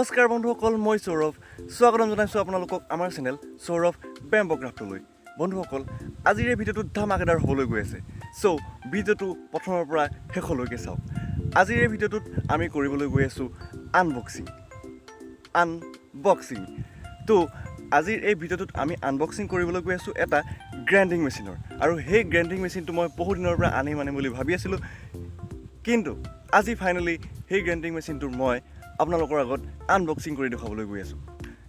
নমস্কাৰ বন্ধুসকল, মই সৌৰভ। স্বাগতম জনাইছোঁ আপোনালোকক আমাৰ চেনেল সৌৰভ বেম্বো ক্ৰাফ্টলৈ। বন্ধুসকল, আজিৰ এই ভিডিঅ'টো ধামাকাদাৰ হ'বলৈ গৈ আছে। চ' ভিডিঅ'টো প্ৰথমৰ পৰা শেষলৈকে চাওক। আজিৰ এই ভিডিঅ'টোত আমি কৰিবলৈ গৈ আছোঁ আনবক্সিং। তো আজিৰ এই ভিডিঅ'টোত আমি আনবক্সিং কৰিবলৈ গৈ আছোঁ এটা গ্ৰাইণ্ডিং মেচিনৰ। আৰু সেই গ্ৰাইণ্ডিং মেচিনটো মই বহু দিনৰ পৰা আনিম বুলি ভাবি আছিলোঁ, কিন্তু আজি ফাইনেলি সেই গ্ৰাইণ্ডিং মেচিনটোৰ মই আপোনালোকৰ আগত আনবক্সিং কৰি দেখুৱাবলৈ গৈ আছোঁ।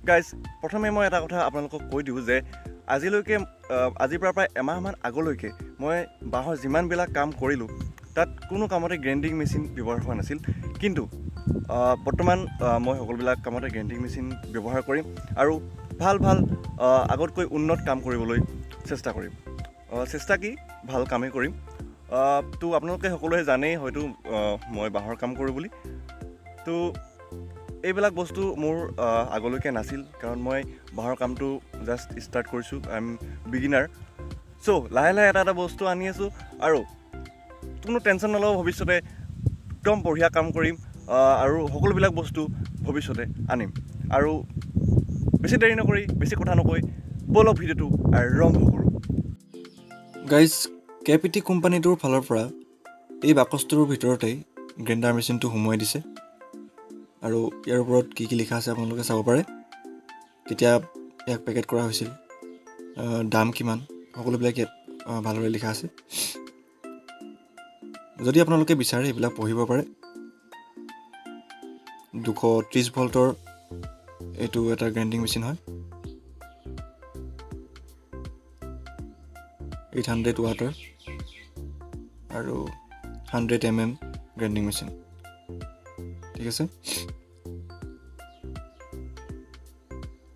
গাইজ, প্ৰথমে মই এটা কথা আপোনালোকক কৈ দিওঁ যে আজিৰ পৰা প্ৰায় এমাহমান আগলৈকে মই বাঁহৰ যিমানবিলাক কাম কৰিলোঁ তাত কোনো কামতে গ্ৰাইণ্ডিং মেচিন ব্যৱহাৰ হোৱা নাছিল, কিন্তু বৰ্তমান মই সকলোবিলাক কামতে গ্ৰাইণ্ডিং মেচিন ব্যৱহাৰ কৰিম আৰু ভাল আগতকৈ উন্নত কাম কৰিবলৈ চেষ্টা কৰিম। চেষ্টা কি, ভাল কামেই কৰিম। তো আপোনালোকে সকলোৱে জানেই হয়তো মই বাঁহৰ কাম কৰোঁ বুলি। তো এইবিলাক বস্তু মোৰ আগলৈকে নাছিল, কাৰণ মই বাঁহৰ কামটো জাষ্ট ষ্টাৰ্ট কৰিছোঁ। I am beginner. চ' লাহে লাহে এটা বস্তু আনি আছোঁ আৰু কোনো টেনশ্যন নল'ব, ভৱিষ্যতে একদম বঢ়িয়া কাম কৰিম আৰু সকলোবিলাক বস্তু ভৱিষ্যতে আনিম। আৰু বেছি দেৰি নকৰি, বেছি কথা নকৈ বলক ভিডিঅ'টো আৰম্ভ কৰোঁ। গাইজ, KPT কোম্পানীটোৰ ফালৰ পৰা এই বাকচটোৰ ভিতৰতেই গ্ৰাইণ্ডাৰ মেচিনটো সোমোৱাই দিছে আৰু ইয়াৰ ওপৰত কি কি লিখা আছে আপোনালোকে চাব পাৰে। কেতিয়া ইয়াক পেকেট কৰা হৈছিল, দাম কিমান, সকলোবিলাক ইয়াত ভালদৰে লিখা আছে। যদি আপোনালোকে বিচাৰে এইবিলাক পঢ়িব পাৰে। 230 ভল্টৰ এইটো এটা গ্ৰাইণ্ডিং মেচিন হয়। 800 ৱাটৰ আৰু 100 mm গ্ৰাইণ্ডিং মেচিন। ঠিক আছে,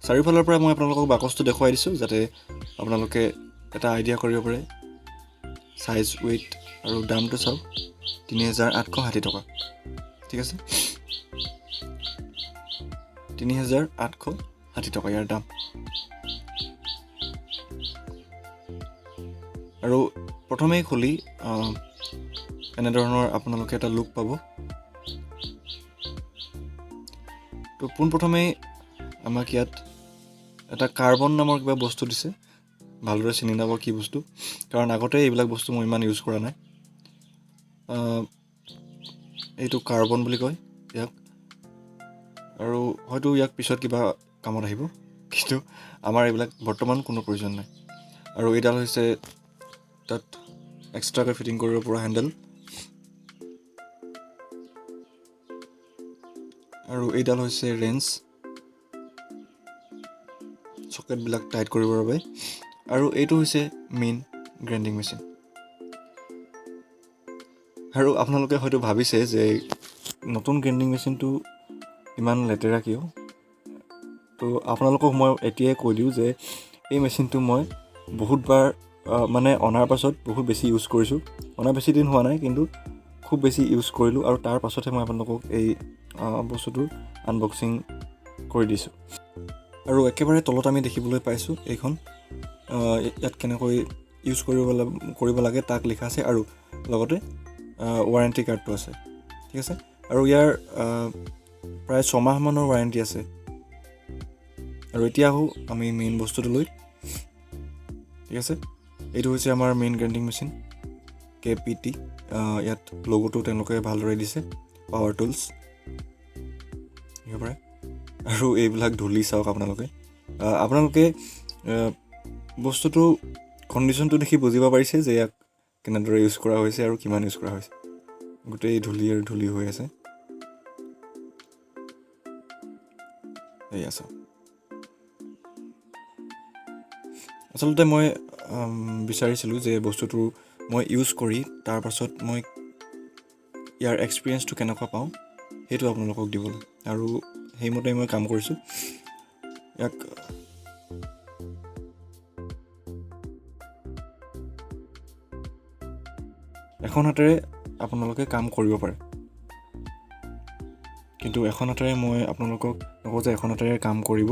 চাৰিওফালৰ পৰা মই আপোনালোকক বাকচটো দেখুৱাই দিছোঁ যাতে আপোনালোকে এটা আইডিয়া কৰিব পাৰে। চাইজ, ৱেইট আৰু দামটো চাওক, 3860 টকা। ঠিক আছে, 3860 টকা ইয়াৰ দাম। আৰু প্ৰথমেই খুলি এনেধৰণৰ আপোনালোকে এটা লুক পাব। তো পোনপ্ৰথমেই আমাক ইয়াত এটা কাৰ্বন নামৰ কিবা বস্তু দিছে। ভালদৰে চিনি নাপাব কি বস্তু, কাৰণ আগতে এইবিলাক বস্তু মই ইমান ইউজ কৰা নাই। এইটো কাৰ্বন বুলি কয় ইয়াক, আৰু হয়তো ইয়াক পিছত কিবা কামত আহিব, কিন্তু আমাৰ এইবিলাক বৰ্তমান কোনো প্ৰয়োজন নাই। আৰু এইডাল হৈছে তাত এক্সট্ৰাকৈ ফিটিং কৰিব পৰা হেণ্ডেল, আৰু এইডাল হৈছে ৰেঞ্চ, চকেটবিলাক টাইট কৰিবৰ বাবে। আৰু এইটো হৈছে মেইন গ্ৰাইণ্ডিং মেচিন। আৰু আপোনালোকে হয়তো ভাবিছে যে নতুন গ্ৰাইণ্ডিং মেচিনটো ইমান লেতেৰা কিয়। তো আপোনালোকক মই এতিয়াই কৈ দিওঁ যে এই মেচিনটো মই বহুতবাৰ মানে অনাৰ পাছত বহুত বেছি ইউজ কৰিছোঁ। অনা বেছি দিন হোৱা নাই, কিন্তু খুব বেছি ইউজ কৰিলোঁ, আৰু তাৰ পাছতহে মই আপোনালোকক এই বস্তুটোৰ আনবক্সিং কৰি দিছোঁ। আৰু একেবাৰে তলত আমি দেখিবলৈ পাইছোঁ এইখন, ইয়াত কেনেকৈ ইউজ কৰিব লাগে তাক লিখা আছে, আৰু লগতে ৱাৰেণ্টি কাৰ্ডটো আছে। ঠিক আছে, আৰু ইয়াৰ প্ৰায় 6 মাহমানৰ ৱাৰেণ্টি আছে। আৰু এতিয়া আহোঁ আমি মেইন বস্তুটো লৈ। ঠিক আছে, এইটো হৈছে আমাৰ মেইন গ্ৰাইণ্ডিং মেচিন KPT। ইয়াত লগোটো তেওঁলোকে ভালদৰে দিছে, পাৱাৰ টুলছ দিব পাৰে। আৰু এইবিলাক ধূলি চাওক আপোনালোকে বস্তুটো কণ্ডিশ্যনটো দেখি বুজিব পাৰিছে যে ইয়াক কেনেদৰে ইউজ কৰা হৈছে আৰু কিমান ইউজ কৰা হৈছে। গোটেই ধূলি আৰু ধূলি হৈ আছে। আছে আচলতে মই বিচাৰিছিলোঁ যে বস্তুটো মই ইউজ কৰি তাৰ পাছত মই ইয়াৰ এক্সপিৰিয়েঞ্চটো কেনেকুৱা পাওঁ সেইটো আপোনালোকক দিবলৈ, আৰু সেইমতে মই কাম কৰিছোঁ। ইয়াক এখন হাতেৰে আপোনালোকে কাম কৰিব পাৰে, কিন্তু এখন হাতেৰে মই আপোনালোকক নকওঁ যে এখন হাতেৰে কাম কৰিব।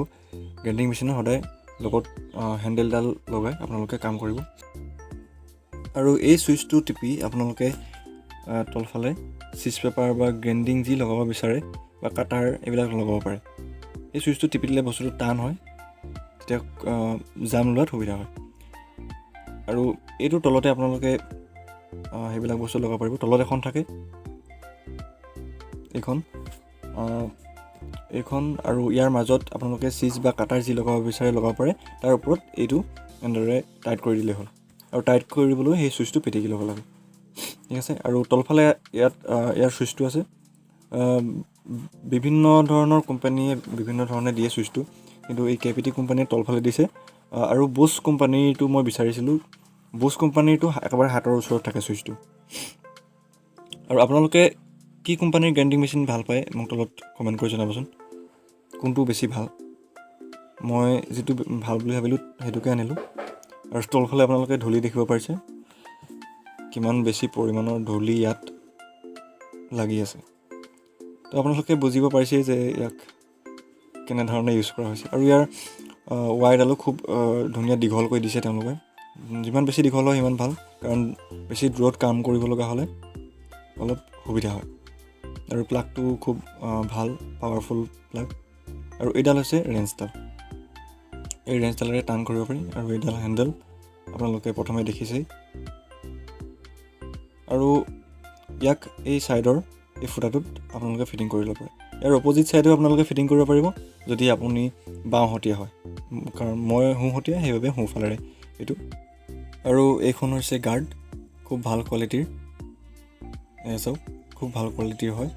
গ্ৰাইণ্ডিং মেচিনৰ সদায় লগত হেণ্ডেলডাল লগাই আপোনালোকে কাম কৰিব। আৰু এই ছুইচটো টিপি আপোনালোকে তলফালে চিজ পেপাৰ বা গ্ৰাইণ্ডিং যি লগাব বিচাৰে বা কাটাৰ এইবিলাক লগাব পাৰে। এই চুইচটো টিপি দিলে বস্তুটো টান হয়, তেতিয়া জাম লোৱাত সুবিধা হয়। আৰু এইটোৰ তলতে আপোনালোকে সেইবিলাক বস্তু লগাব পাৰিব। তলত এখন থাকে, এইখন আৰু ইয়াৰ মাজত আপোনালোকে চিজ বা কাটাৰ যি লগাব বিচাৰে লগাব পাৰে। তাৰ ওপৰত এইটো এনেদৰে টাইট কৰি দিলেই হ'ল। আৰু টাইট কৰিবলৈ সেই চুইচটো পিটিকি ল'ব লাগে, ঠিক আছে। আৰু তলফালে ইয়াৰ চুইচটো আছে। বিভিন্ন ধৰণৰ কোম্পানীয়ে বিভিন্ন ধৰণে দিয়ে চুইচটো, কিন্তু এই KPT কোম্পানীয়ে তলফালে দিছে। আৰু বোচ কোম্পানীটো মই বিচাৰিছিলোঁ। বোচ কোম্পানীটো একেবাৰে হাতৰ ওচৰত থাকে চুইচটো। আৰু আপোনালোকে কি কোম্পানীৰ গ্ৰাইণ্ডিং মেচিন ভাল পায় মোক তলত কমেণ্ট কৰি জনাবচোন, কোনটো বেছি ভাল। মই যিটো ভাল বুলি ভাবিলোঁ সেইটোকে আনিলোঁ। আৰু তলফালে আপোনালোকে ধূলি দেখিব পাৰিছে, কিমান বেছি পৰিমাণৰ ধূলি ইয়াত লাগি আছে। তো আপোনালোকে বুজিব পাৰিছে যে ইয়াক কেনেধৰণে ইউজ কৰা হৈছে। আৰু ইয়াৰ ৱায়াৰডালো খুব ধুনীয়া দীঘল কৰি দিছে তেওঁলোকে। যিমান বেছি দীঘল হয় সিমান ভাল, কাৰণ বেছি দূৰত কাম কৰিব লগা হ'লে অলপ সুবিধা হয়। আৰু প্লাগটো খুব ভাল, পাৱাৰফুল প্লাগ। আৰু এইডাল হৈছে ৰেঞ্চডাল। এই ৰেঞ্চডালেৰে টান কৰিব পাৰি। আৰু এইডাল হেণ্ডেল আপোনালোকে প্ৰথমে দেখিছেই। আৰু ইয়াক এই ছাইডৰ এই ফুটাটোত আপোনালোকে ফিটিং কৰি ল'ব পাৰে। ইয়াৰ অপজিট ছাইডেও আপোনালোকে ফিটিং কৰিব পাৰিব যদি আপুনি বাওঁহতীয়া হয়, কাৰণ মই সোঁহতীয়া, সেইবাবে সোঁফালেৰে এইটো। আৰু এইখন হৈছে গাৰ্ড, খুব ভাল কোৱালিটিৰ। চাওক, খুব ভাল কোৱালিটিৰ হয়।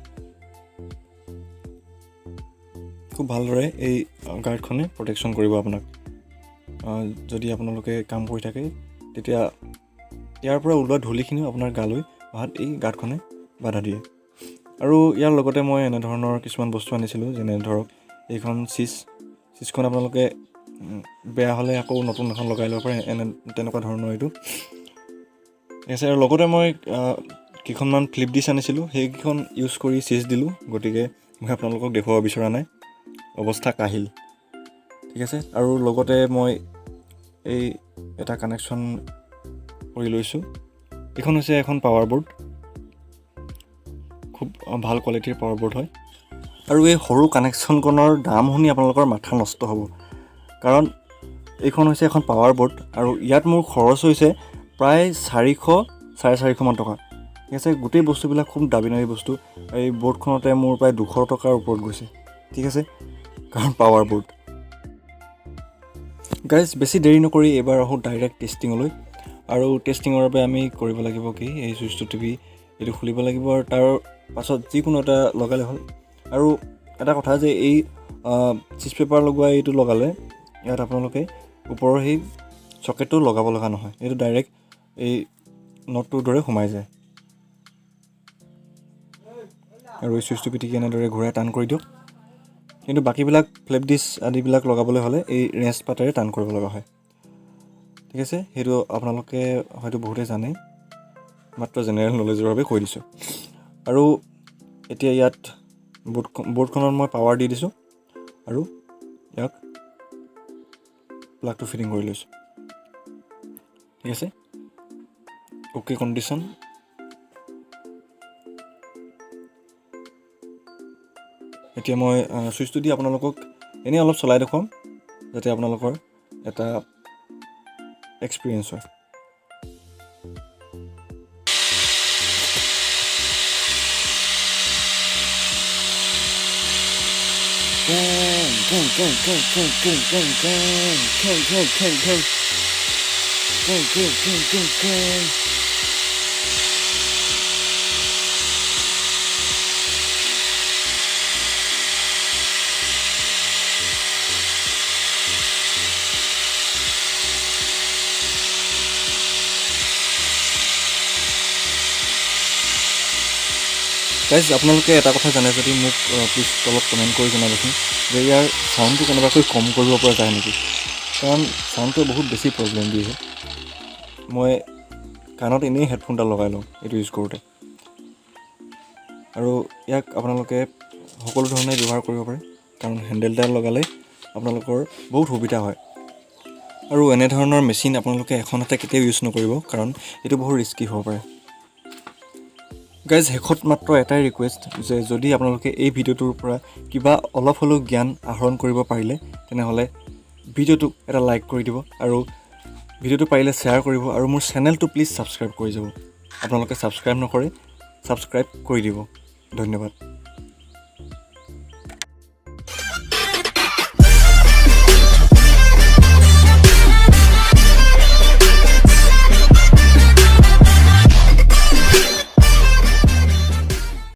খুব ভালদৰে এই গাৰ্ডখনে প্ৰটেকশ্যন কৰিব আপোনাক। যদি আপোনালোকে কাম কৰি থাকে, তেতিয়া ইয়াৰ পৰা ওলোৱা ধূলিখিনিও আপোনাৰ গালৈ অহাত এই গাৰ্ডখনে বাধা দিয়ে। আৰু ইয়াৰ লগতে মই এনেধৰণৰ কিছুমান বস্তু আনিছিলোঁ, যেনে ধৰক এইখন চিজখন আপোনালোকে বেয়া হ'লে আকৌ নতুন এখন লগাই ল'ব পাৰে, তেনেকুৱা ধৰণৰ এইটো। ঠিক আছে। আৰু লগতে মই কেইখনমান ফ্লিপ ডিছ আনিছিলোঁ, সেইকেইখন ইউজ কৰি চিজ দিলোঁ। গতিকে মই আপোনালোকক দেখুৱাব বিচৰা নাই, অৱস্থা কাহিল। ঠিক আছে। আৰু লগতে মই এই এটা কানেকশ্যন কৰি লৈছোঁ। এইখন হৈছে এখন পাৱাৰ বৰ্ড, খুব ভাল কোৱালিটিৰ পাৱাৰ বৰ্ড হয়। আৰু এই সৰু কানেকশ্যনখনৰ দাম শুনি আপোনালোকৰ মাথা নষ্ট হ'ব, কাৰণ এইখন হৈছে এখন পাৱাৰ বৰ্ড। আৰু ইয়াত মোৰ খৰচ হৈছে প্ৰায় 400-450 মান টকা। ঠিক আছে। গোটেই বস্তুবিলাক খুব দাবী বস্তু। এই বৰ্ডখনতে মোৰ প্ৰায় 200 টকাৰ ওপৰত গৈছে। ঠিক আছে, কাৰণ পাৱাৰ বৰ্ড। গাইজ, বেছি দেৰি নকৰি এইবাৰ আহোঁ ডাইৰেক্ট টেষ্টিঙলৈ। আৰু টেষ্টিঙৰ বাবে আমি কৰিব লাগিব কি, এই চুইচটো টিপি এইটো খুলিব লাগিব, আৰু তাৰ পাছত যিকোনো এটা লগালে হ'ল। আৰু এটা কথা যে এই চিজ পেপাৰ লগোৱা এইটো লগালে ইয়াত আপোনালোকে ওপৰৰ সেই চকেটটো লগাব লগা নহয়, এইটো ডাইৰেক্ট এই নটটোৰ দৰে সোমাই যায়। আৰু এই চুইচটো পিটিকি এনেদৰে ঘূৰাই টান কৰি দিয়ক। কিন্তু বাকীবিলাক ফ্লেপ ডিছ আদিবিলাক লগাবলৈ হ'লে এই ৰেঞ্চ পাতেৰে টান কৰিব লগা হয়। ঠিক আছে, সেইটো আপোনালোকে হয়তো বহুতেই জানে, মাত্ৰ জেনেৰেল নলেজৰ বাবে কৈ দিছোঁ। আৰু এতিয়া ইয়াত বৰ্ডখনত মই পাৱাৰ দি দিছোঁ, আৰু ইয়াক প্লাগটো ফিটিং কৰি লৈছোঁ। ঠিক আছে, অ'কে কণ্ডিশ্যন। এতিয়া মই চুইচটো দি আপোনালোকক এনেই অলপ চলাই দেখুৱাম, যাতে আপোনালোকৰ এটা এক্সপিৰিয়েঞ্চ হয়। গাইজ, আপোনালোকে এটা কথা জানে যদি মোক প্লিজ তলত কমেণ্ট কৰি জনাবচোন যে ইয়াৰ চাউণ্ডটো কেনেবাকৈ কম কৰিব পৰা যায় নেকি, কাৰণ চাউণ্ডটোৱে বহুত বেছি প্ৰব্লেম দিয়ে। মই কাণত এনেই হেডফোনডাল লগাই লওঁ এইটো ইউজ কৰোঁতে। আৰু ইয়াক আপোনালোকে সকলো ধৰণে ব্যৱহাৰ কৰিব পাৰে, কাৰণ হেণ্ডেলডাল লগালে আপোনালোকৰ বহুত সুবিধা হয়। আৰু এনেধৰণৰ মেচিন আপোনালোকে এখন হাতে কেতিয়াও ইউজ নকৰিব, কাৰণ এইটো বহুত ৰিস্কি হ'ব পাৰে। গাইজ শেষত মাত্ৰ এটাই ৰিকুৱেষ্ট যে যদি আপোনালোকে এই ভিডিঅ'টোৰ পৰা কিবা অলপ হ'লেও জ্ঞান আহৰণ কৰিব পাৰিলে তেনেহ'লে ভিডিঅ'টোক এটা লাইক কৰি দিব আৰু ভিডিঅ'টো পাৰিলে শ্বেয়াৰ কৰিব আৰু মোৰ চেনেলটো প্লিজ ছাবস্ক্ৰাইব কৰি যাব আপোনালোকে ছাবস্ক্ৰাইব নকৰে ছাবস্ক্ৰাইব কৰি দিব ধন্যবাদ